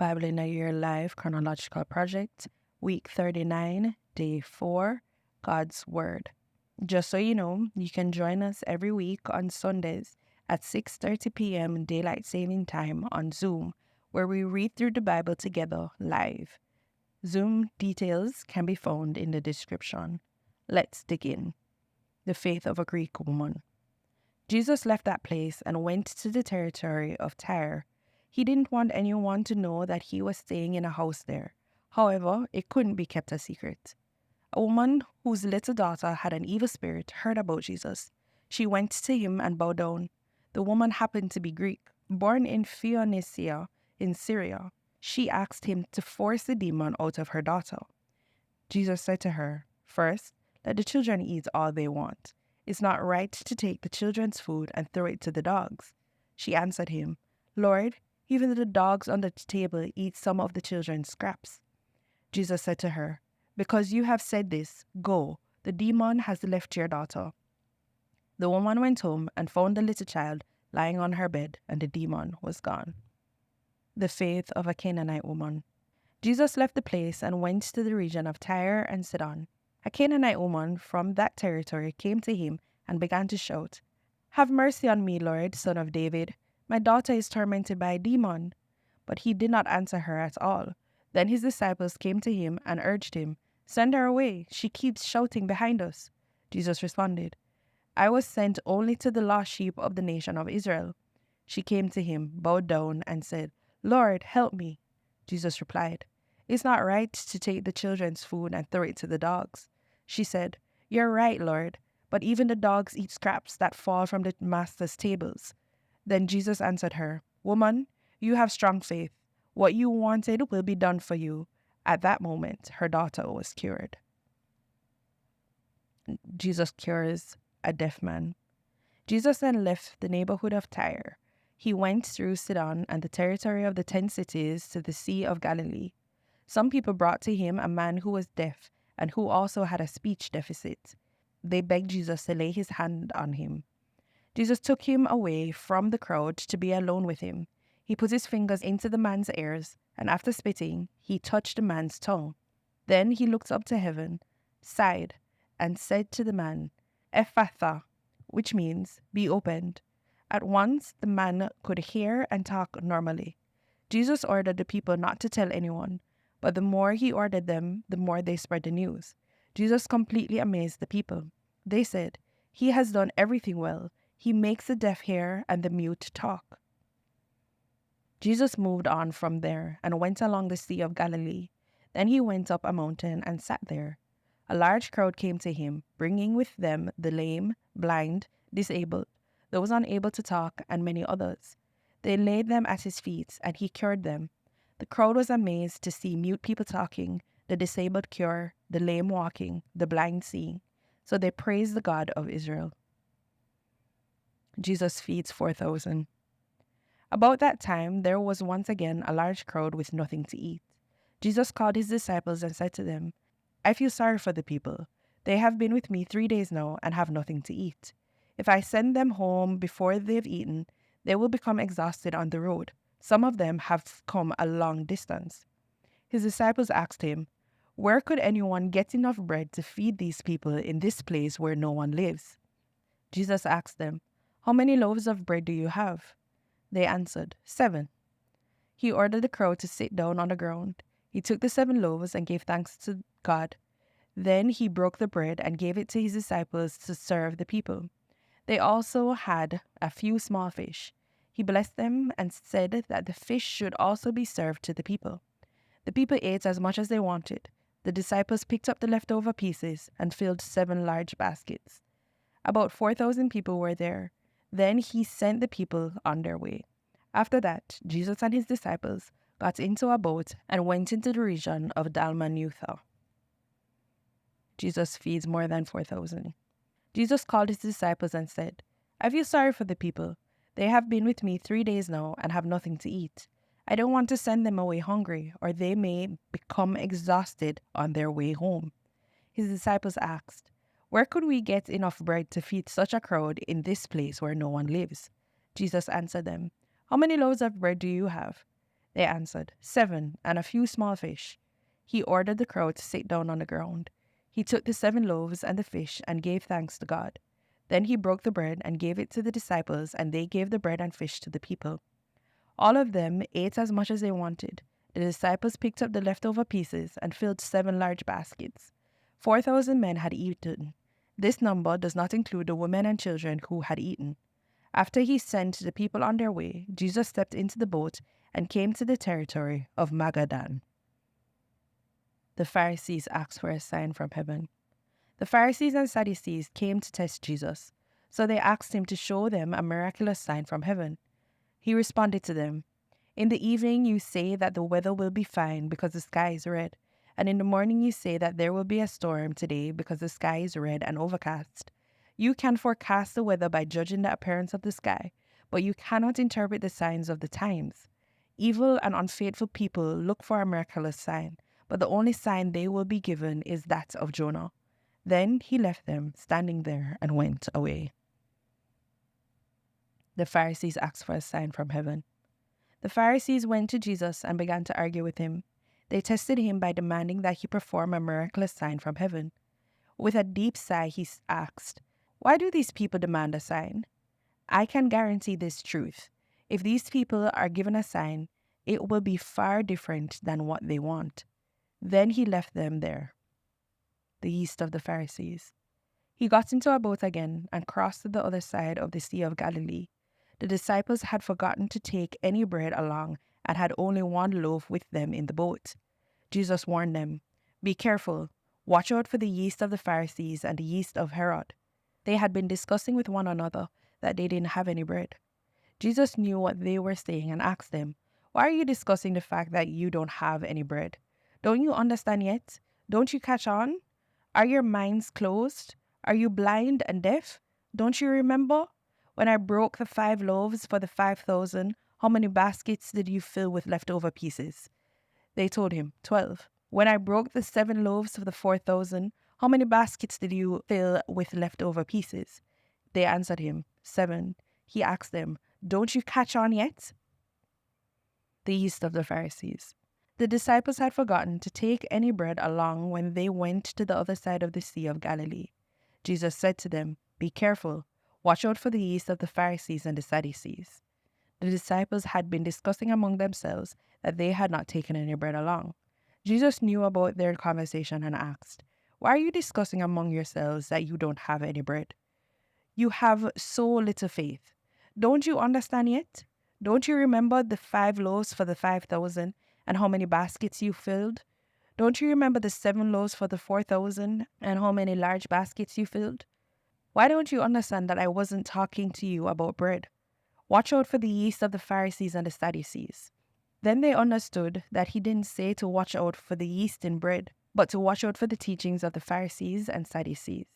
Bible in a Year Live Chronological Project, Week 39, Day 4, God's Word. Just so you know, you can join us every week on Sundays at 6:30 p.m. Daylight Saving Time on Zoom, where we read through the Bible together live. Zoom details can be found in the description. Let's dig in. The faith of a Greek woman. Jesus left that place and went to the territory of Tyre. He didn't want anyone to know that he was staying in a house there. However, it couldn't be kept a secret. A woman whose little daughter had an evil spirit heard about Jesus. She went to him and bowed down. The woman happened to be Greek, born in Phoenicia in Syria. She asked him to force the demon out of her daughter. Jesus said to her, "First, let the children eat all they want. It's not right to take the children's food and throw it to the dogs." She answered him, "Lord, even the dogs on the table eat some of the children's scraps." Jesus said to her, "Because you have said this, go, the demon has left your daughter." The woman went home and found the little child lying on her bed, and the demon was gone. The faith of a Canaanite woman. Jesus left the place and went to the region of Tyre and Sidon. A Canaanite woman from that territory came to him and began to shout, "Have mercy on me, Lord, Son of David. My daughter is tormented by a demon." But he did not answer her at all. Then his disciples came to him and urged him, "Send her away. She keeps shouting behind us." Jesus responded, "I was sent only to the lost sheep of the nation of Israel." She came to him, bowed down, and said, "Lord, help me." Jesus replied, "It's not right to take the children's food and throw it to the dogs." She said, "You're right, Lord, but even the dogs eat scraps that fall from the master's tables." Then Jesus answered her, "Woman, you have strong faith. What you wanted will be done for you." At that moment, her daughter was cured. Jesus cures a deaf man. Jesus then left the neighborhood of Tyre. He went through Sidon and the territory of the 10 cities to the Sea of Galilee. Some people brought to him a man who was deaf and who also had a speech deficit. They begged Jesus to lay his hand on him. Jesus took him away from the crowd to be alone with him. He put his fingers into the man's ears, and after spitting, he touched the man's tongue. Then he looked up to heaven, sighed, and said to the man, "Ephphatha," which means, "be opened." At once, the man could hear and talk normally. Jesus ordered the people not to tell anyone, but the more he ordered them, the more they spread the news. Jesus completely amazed the people. They said, "He has done everything well. He makes the deaf hear and the mute talk." Jesus moved on from there and went along the Sea of Galilee. Then he went up a mountain and sat there. A large crowd came to him, bringing with them the lame, blind, disabled, those unable to talk, and many others. They laid them at his feet, and he cured them. The crowd was amazed to see mute people talking, the disabled cured, the lame walking, the blind seeing. So they praised the God of Israel. Jesus feeds 4,000. About that time, there was once again a large crowd with nothing to eat. Jesus called his disciples and said to them, "I feel sorry for the people. They have been with me 3 days now and have nothing to eat. If I send them home before they've eaten, they will become exhausted on the road. Some of them have come a long distance." His disciples asked him, "Where could anyone get enough bread to feed these people in this place where no one lives?" Jesus asked them, "How many loaves of bread do you have?" They answered, 7. He ordered the crowd to sit down on the ground. He took the 7 loaves and gave thanks to God. Then he broke the bread and gave it to his disciples to serve the people. They also had a few small fish. He blessed them and said that the fish should also be served to the people. The people ate as much as they wanted. The disciples picked up the leftover pieces and filled 7 large baskets. About 4,000 people were there. Then he sent the people on their way. After that, Jesus and his disciples got into a boat and went into the region of Dalmanutha. Jesus feeds more than 4,000. Jesus called his disciples and said, "I feel sorry for the people. They have been with me 3 days now and have nothing to eat. I don't want to send them away hungry, or they may become exhausted on their way home." His disciples asked, "Where could we get enough bread to feed such a crowd in this place where no one lives?" Jesus answered them, "How many loaves of bread do you have?" They answered, 7, and a few small fish. He ordered the crowd to sit down on the ground. He took the 7 loaves and the fish and gave thanks to God. Then he broke the bread and gave it to the disciples, and they gave the bread and fish to the people. All of them ate as much as they wanted. The disciples picked up the leftover pieces and filled 7 large baskets. 4,000 men had eaten. This number does not include the women and children who had eaten. After he sent the people on their way, Jesus stepped into the boat and came to the territory of Magadan. The Pharisees asked for a sign from heaven. The Pharisees and Sadducees came to test Jesus, so they asked him to show them a miraculous sign from heaven. He responded to them, "In the evening you say that the weather will be fine because the sky is red, and in the morning you say that there will be a storm today because the sky is red and overcast. You can forecast the weather by judging the appearance of the sky, but you cannot interpret the signs of the times. Evil and unfaithful people look for a miraculous sign, but the only sign they will be given is that of Jonah." Then he left them standing there and went away. The Pharisees asked for a sign from heaven. The Pharisees went to Jesus and began to argue with him. They tested him by demanding that he perform a miraculous sign from heaven. With a deep sigh, he asked, "Why do these people demand a sign? I can guarantee this truth. If these people are given a sign, it will be far different than what they want." Then he left them there. The yeast of the Pharisees. He got into a boat again and crossed to the other side of the Sea of Galilee. The disciples had forgotten to take any bread along and had only 1 loaf with them in the boat. Jesus warned them, "Be careful. Watch out for the yeast of the Pharisees and the yeast of Herod." They had been discussing with one another that they didn't have any bread. Jesus knew what they were saying and asked them, "Why are you discussing the fact that you don't have any bread? Don't you understand yet? Don't you catch on? Are your minds closed? Are you blind and deaf? Don't you remember? When I broke the 5 loaves for the 5,000, how many baskets did you fill with leftover pieces?" They told him, 12. "When I broke the 7 loaves for the 4,000, how many baskets did you fill with leftover pieces?" They answered him, 7. He asked them, "Don't you catch on yet?" The yeast of the Pharisees. The disciples had forgotten to take any bread along when they went to the other side of the Sea of Galilee. Jesus said to them, "Be careful. Watch out for the yeast of the Pharisees and the Sadducees." The disciples had been discussing among themselves that they had not taken any bread along. Jesus knew about their conversation and asked, "Why are you discussing among yourselves that you don't have any bread? You have so little faith. Don't you understand yet? Don't you remember the 5 loaves for the 5,000 and how many baskets you filled? Don't you remember the 7 loaves for the 4,000 and how many large baskets you filled? Why don't you understand that I wasn't talking to you about bread? Watch out for the yeast of the Pharisees and the Sadducees." Then they understood that he didn't say to watch out for the yeast in bread, but to watch out for the teachings of the Pharisees and Sadducees.